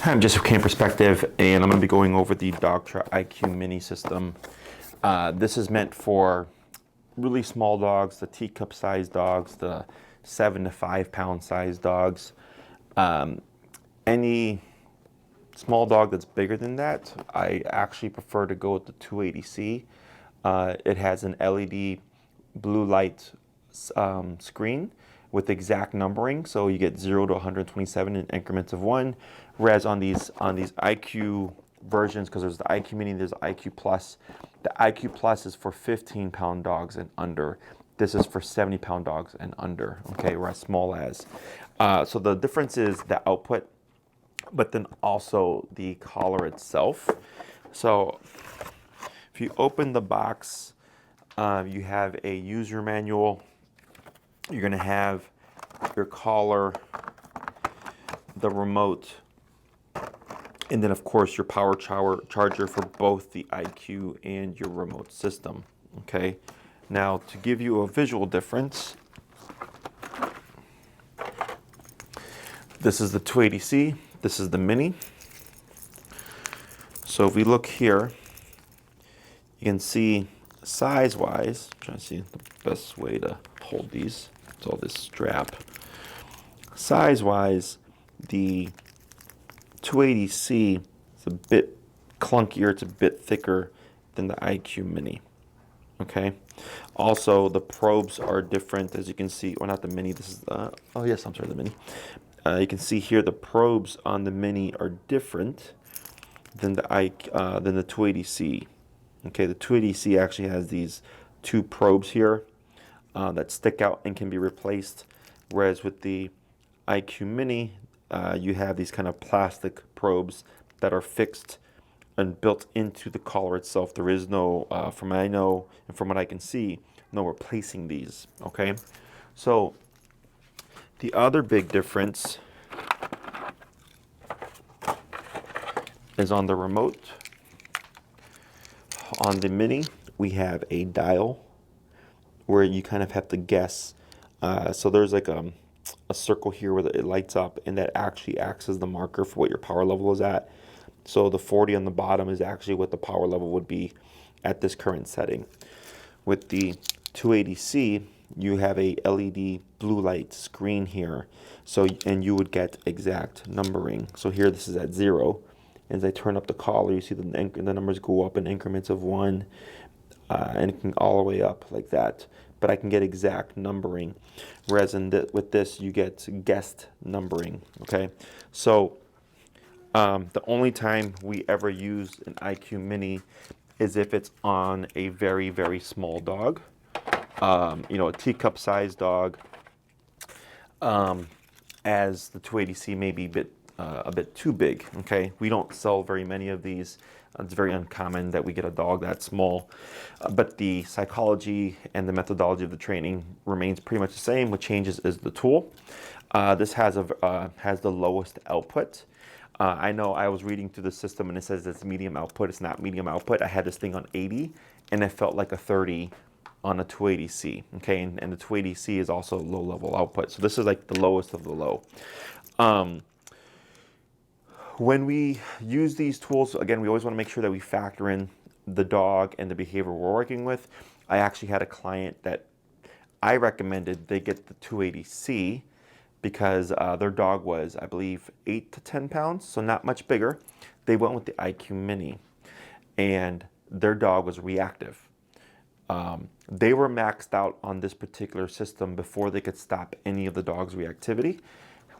I'm just Cam Perspective, and I'm going to be going over the Dogtra IQ Mini system. This is meant for really small dogs, the teacup size dogs, the 7 to 5 pound size dogs. Any small dog that's bigger than that, I actually prefer to go with the 280C. It has an LED blue light screen with exact numbering, so you get 0 to 127 in increments of 1. Whereas on these IQ versions, because there's the IQ Mini, there's the IQ Plus. The IQ Plus is for 15-pound dogs and under. This is for 70-pound dogs and under. Okay, we're as small as. So the difference is the output, but then also the collar itself. So if you open the box, you have a user manual. You're going to have your collar, the remote, and then of course your power charger for both the IQ and your remote system. Okay, now to give you a visual difference, this is the 280C, this is the Mini. So if we look here, you can see size-wise, I'm trying to see the best way to hold these. It's all this strap. Size-wise, the 280C is a bit clunkier, it's a bit thicker than the IQ Mini. Okay. Also, the probes are different, as you can see. Or not the Mini. This is oh yes, I'm sorry, the Mini. You can see here the probes on the Mini are different than the 280C. Okay, the 280C actually has these two probes here that stick out and can be replaced, whereas with the IQ Mini, you have these kind of plastic probes that are fixed and built into the collar itself. There is no, from what I know and from what I can see, no replacing these. Okay, so the other big difference is on the remote. On the Mini, we have a dial where you kind of have to guess. So there's like a circle here where it lights up, and that actually acts as the marker for what your power level is at. So the 40 on the bottom is actually what the power level would be at this current setting. With the 280C, you have a LED blue light screen here. So, and you would get exact numbering. So here this is at 0. As I turn up the collar, you see the numbers go up in increments of 1, and it can all the way up like that. But I can get exact numbering, whereas with this you get guessed numbering. Okay, so the only time we ever use an IQ Mini is if it's on a very, very small dog, you know, a teacup sized dog, as the 280C may be a bit too big. Okay, we don't sell very many of these. It's very uncommon that we get a dog that small, but the psychology and the methodology of the training remains pretty much the same. What changes is the tool. This has the lowest output. I know I was reading through the system and it says it's medium output. It's not medium output. I had this thing on 80 and it felt like a 30 on a 280C. Okay, and the 280C is also low level output. So this is like the lowest of the low. When we use these tools, again, we always want to make sure that we factor in the dog and the behavior we're working with. I actually had a client that I recommended they get the 280C because their dog was, I believe, 8 to 10 pounds, so not much bigger. They went with the IQ Mini, and their dog was reactive. They were maxed out on this particular system before they could stop any of the dog's reactivity.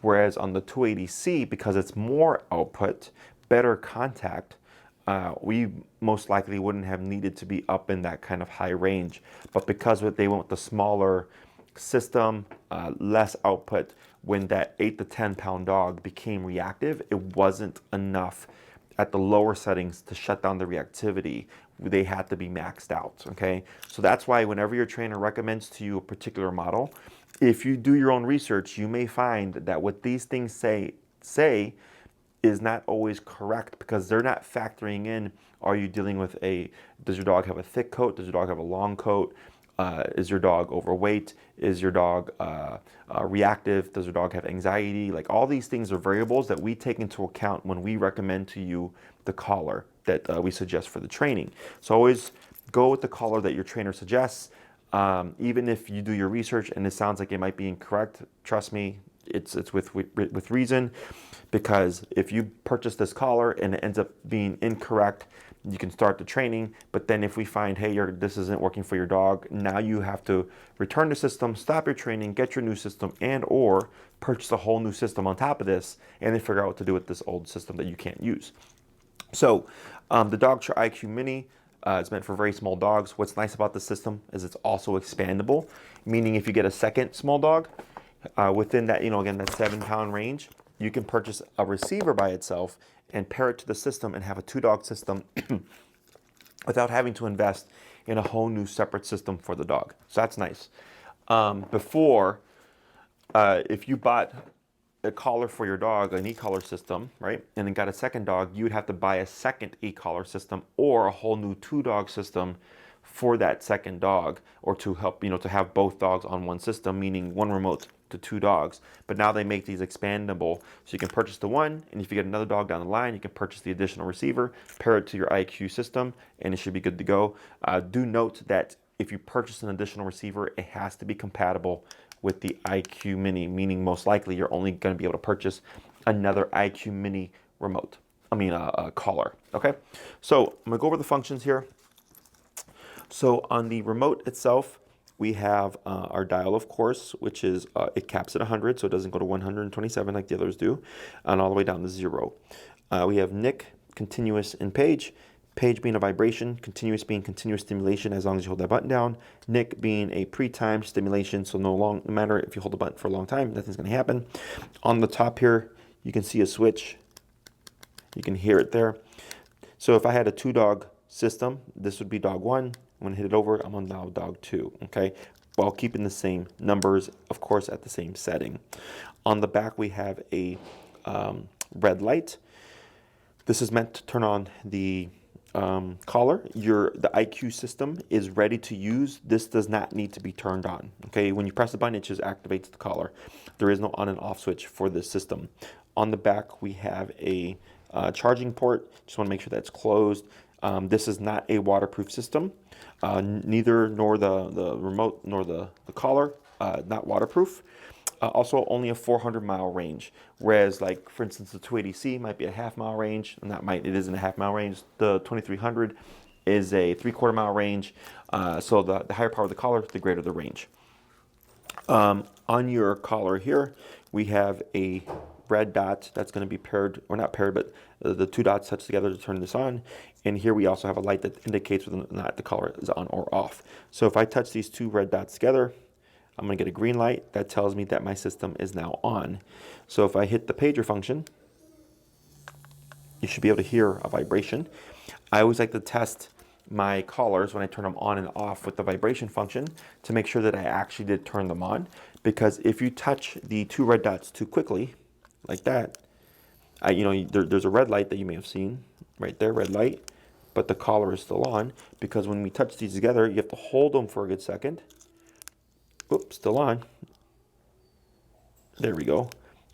Whereas on the 280C, because it's more output, better contact, we most likely wouldn't have needed to be up in that kind of high range. But because they went with the smaller system, less output, when that 8 to 10 pound dog became reactive, it wasn't enough at the lower settings to shut down the reactivity. They had to be maxed out. Okay, so that's why whenever your trainer recommends to you a particular model, if you do your own research, you may find that what these things say is not always correct, because they're not factoring in, are you dealing with does your dog have a thick coat? Does your dog have a long coat? Is your dog overweight? Is your dog reactive? Does your dog have anxiety? Like all these things are variables that we take into account when we recommend to you the collar that we suggest for the training. So always go with the collar that your trainer suggests. Even if you do your research and it sounds like it might be incorrect, trust me, it's with reason, because if you purchase this collar and it ends up being incorrect, you can start the training, but then if we find, hey, this isn't working for your dog, now you have to return the system, stop your training, get your new system, and or purchase a whole new system on top of this, and then figure out what to do with this old system that you can't use. So the Dogtra IQ Mini is meant for very small dogs. What's nice about the system is it's also expandable, meaning if you get a second small dog, within that, again, that 7-pound range, you can purchase a receiver by itself and pair it to the system and have a 2-dog system without having to invest in a whole new separate system for the dog. So that's nice. Before, if you bought a collar for your dog, an e-collar system, right, and then got a second dog, you would have to buy a second e-collar system or a whole new 2-dog system for that second dog, or to help, to have both dogs on one system, meaning one remote to 2 dogs. But now they make these expandable, so you can purchase the one, and if you get another dog down the line, you can purchase the additional receiver, pair it to your IQ system, and it should be good to go. Do note that if you purchase an additional receiver, it has to be compatible with the IQ Mini, meaning most likely you're only going to be able to purchase another IQ Mini remote. Collar. Okay, so I'm gonna go over the functions here. So on the remote itself, we have our dial, of course, which is, it caps at 100, so it doesn't go to 127 like the others do, and all the way down to 0. We have Nick, continuous, and page. Page being a vibration, continuous being continuous stimulation as long as you hold that button down. Nick being a pre-timed stimulation, so no matter if you hold the button for a long time, nothing's going to happen. On the top here, you can see a switch. You can hear it there. So if I had a 2-dog system, this would be dog 1. When I hit it over, I'm on now dog 2, okay? While keeping the same numbers, of course, at the same setting. On the back, we have a red light. This is meant to turn on the collar. The IQ system is ready to use. This does not need to be turned on, okay? When you press the button, it just activates the collar. There is no on and off switch for this system. On the back, we have a charging port. Just want to make sure that's closed. This is not a waterproof system. Neither nor the remote nor the collar, not waterproof. Also only a 400-mile range, whereas like for instance the 280C might be a half-mile range, and it isn't a half-mile range. The 2300 is a 3/4-mile range. So the higher power of the collar, the greater the range. On your collar here, we have a red dot that's going to be paired, or not paired, but the 2 dots touch together to turn this on. And here we also have a light that indicates whether or not the collar is on or off. So if I touch these 2 red dots together, I'm going to get a green light that tells me that my system is now on. So if I hit the pager function, you should be able to hear a vibration. I always like to test my collars when I turn them on and off with the vibration function to make sure that I actually did turn them on. Because if you touch the 2 red dots too quickly, like that, there's a red light that you may have seen right there, red light, but the collar is still on, because when we touch these together, you have to hold them for a good second. Oops, still on. There we go.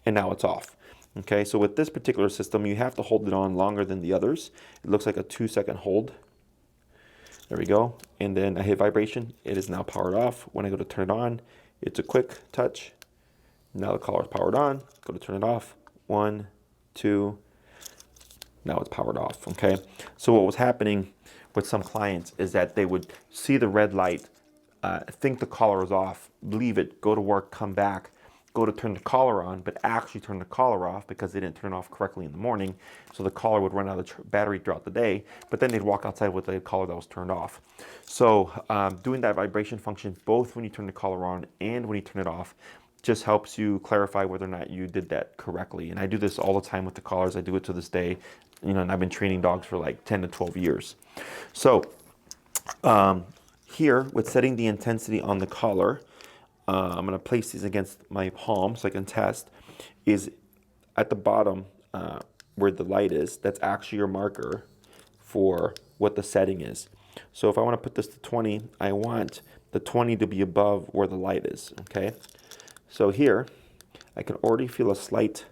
And now it's off. Okay, so with this particular system, you have to hold it on longer than the others. It looks like a 2-second hold. There we go. And then I hit vibration. It is now powered off. When I go to turn it on, it's a quick touch. Now the collar is powered on. Go to turn it off. 1, 2. Now it's powered off. Okay, so what was happening with some clients is that they would see the red light, think the collar was off, leave it, go to work, come back, go to turn the collar on, but actually turn the collar off because they didn't turn it off correctly in the morning. So the collar would run out of battery throughout the day, but then they'd walk outside with the collar that was turned off. So doing that vibration function, both when you turn the collar on and when you turn it off, just helps you clarify whether or not you did that correctly. And I do this all the time with the collars. I do it to this day, and I've been training dogs for like 10 to 12 years. So here, with setting the intensity on the collar, I'm going to place these against my palm so I can test, is at the bottom where the light is, that's actually your marker for what the setting is. So if I want to put this to 20, I want the 20 to be above where the light is, okay? So here, I can already feel a slight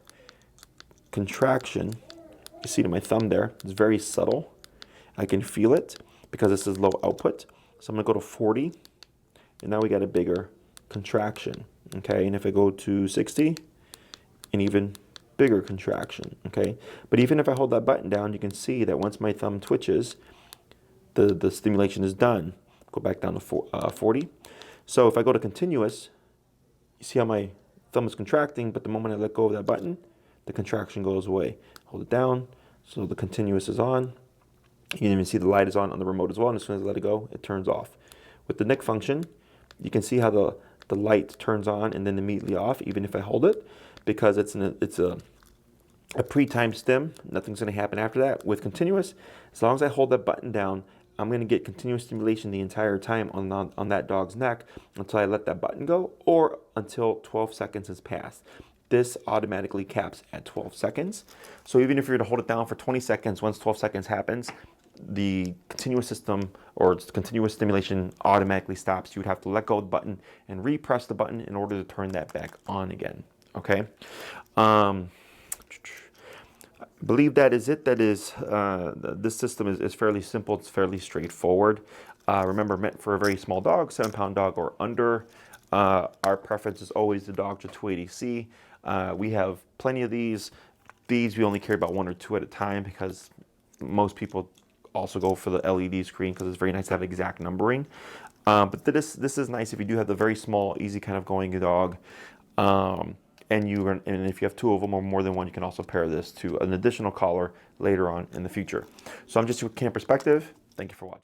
contraction. You see to my thumb there, it's very subtle. I can feel it because this is low output. So I'm gonna go to 40, and now we got a bigger contraction, okay? And if I go to 60, an even bigger contraction, okay? But even if I hold that button down, you can see that once my thumb twitches, the stimulation is done. Go back down to 40. So if I go to continuous, you see how my thumb is contracting, but the moment I let go of that button, the contraction goes away. Hold it down, so the continuous is on. You can even see the light is on the remote as well, and as soon as I let it go, it turns off. With the Nick function, you can see how the light turns on and then immediately off, even if I hold it, because it's a pre-timed stim. Nothing's going to happen after that. With continuous, as long as I hold that button down, I'm going to get continuous stimulation the entire time on that dog's neck until I let that button go, or until 12 seconds has passed. This automatically caps at 12 seconds. So even if you're going to hold it down for 20 seconds, once 12 seconds happens, the continuous system or continuous stimulation automatically stops. You would have to let go of the button and repress the button in order to turn that back on again. Okay. I believe that is it. That is, this system is fairly simple. It's fairly straightforward. Remember, meant for a very small dog, 7-pound dog or under. Our preference is always the Dogtra 280C. We have plenty of these. These we only carry about 1 or 2 at a time because most people also go for the LED screen because it's very nice to have exact numbering. But this is nice if you do have the very small, easy kind of going dog. And if you have 2 of them or more than one, you can also pair this to an additional collar later on in the future. So I'm just your camp perspective. Thank you for watching.